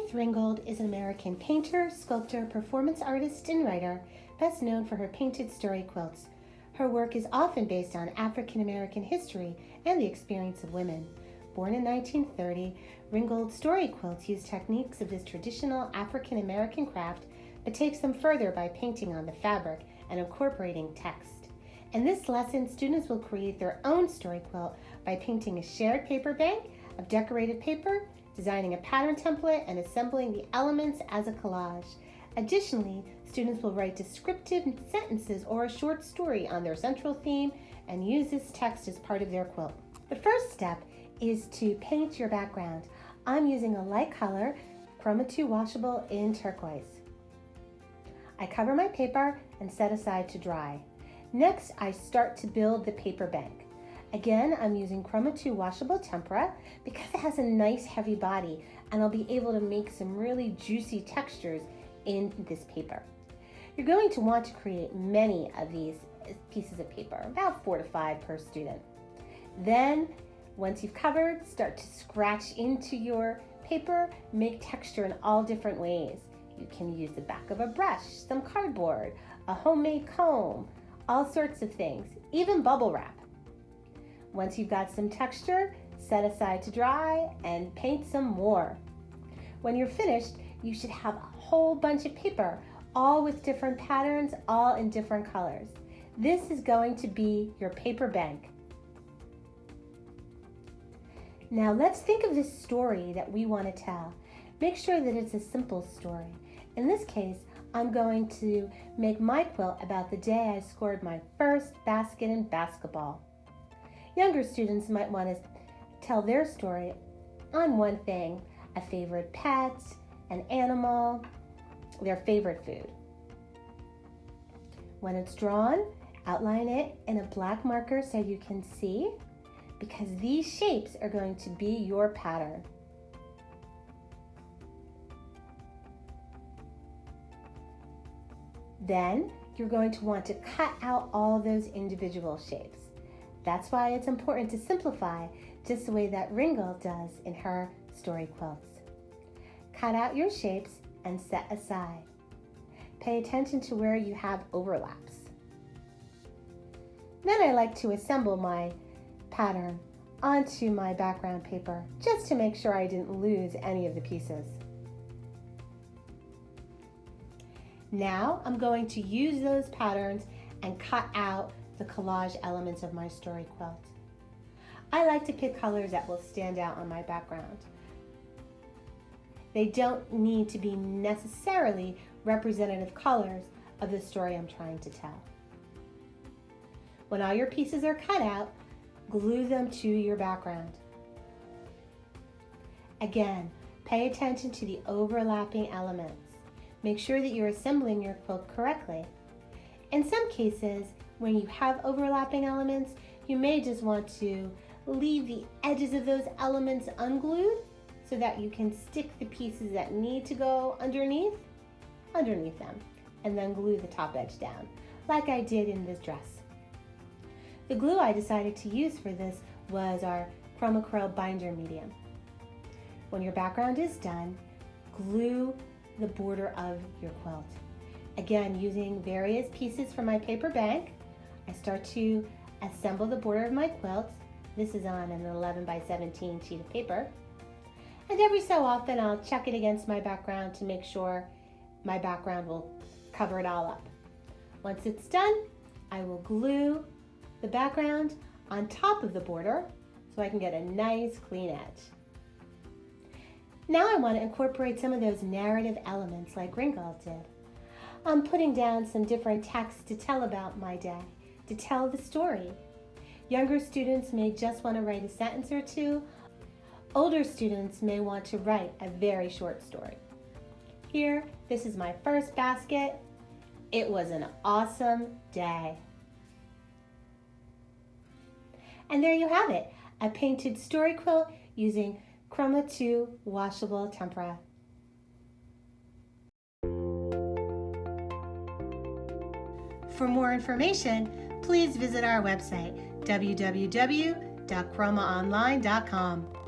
Faith Ringgold is an American painter, sculptor, performance artist, and writer, best known for her painted story quilts. Her work is often based on African American history and the experience of women. Born in 1930, Ringgold's story quilts use techniques of this traditional African American craft, but takes them further by painting on the fabric and incorporating text. In this lesson, students will create their own story quilt by painting a shared paper bank of decorated paper, designing a pattern template, and assembling the elements as a collage. Additionally, students will write descriptive sentences or a short story on their central theme and use this text as part of their quilt. The first step is to paint your background. I'm using a light color, Chroma 2 washable in turquoise. I cover my paper and set aside to dry. Next, I start to build the paper bank. Again, I'm using Chroma 2 Washable Tempera because it has a nice heavy body and I'll be able to make some really juicy textures in this paper. You're going to want to create many of these pieces of paper, about 4 to 5 per student. Then, once you've covered, start to scratch into your paper, make texture in all different ways. You can use the back of a brush, some cardboard, a homemade comb, all sorts of things, even bubble wrap. Once you've got some texture, set aside to dry and paint some more. When you're finished, you should have a whole bunch of paper, all with different patterns, all in different colors. This is going to be your paper bank. Now let's think of this story that we want to tell. Make sure that it's a simple story. In this case, I'm going to make my quilt about the day I scored my first basket in basketball. Younger students might want to tell their story on one thing, a favorite pet, an animal, their favorite food. When it's drawn, outline it in a black marker so you can see, because these shapes are going to be your pattern. Then you're going to want to cut out all those individual shapes. That's why it's important to simplify, just the way that Ringgold does in her story quilts. Cut out your shapes and set aside. Pay attention to where you have overlaps. Then I like to assemble my pattern onto my background paper, just to make sure I didn't lose any of the pieces. Now I'm going to use those patterns and cut out the collage elements of my story quilt. I like to pick colors that will stand out on my background. They don't need to be necessarily representative colors of the story I'm trying to tell. When all your pieces are cut out, glue them to your background. Again, pay attention to the overlapping elements. Make sure that you're assembling your quilt correctly. In some cases, when you have overlapping elements, you may just want to leave the edges of those elements unglued so that you can stick the pieces that need to go underneath them, and then glue the top edge down, like I did in this dress. The glue I decided to use for this was our Chroma binder medium. When your background is done, glue the border of your quilt. Again, using various pieces from my paper bank, I start to assemble the border of my quilt. This is on an 11 by 17 sheet of paper. And every so often I'll check it against my background to make sure my background will cover it all up. Once it's done, I will glue the background on top of the border so I can get a nice clean edge. Now I want to incorporate some of those narrative elements like Ringgold did. I'm putting down some different texts to tell about my day, to tell the story. Younger students may just want to write a sentence or two. Older students may want to write a very short story. Here, this is my first basket. It was an awesome day. And there you have it, a painted story quilt using Chroma 2 Washable Tempera. For more information, please visit our website, www.chromaonline.com.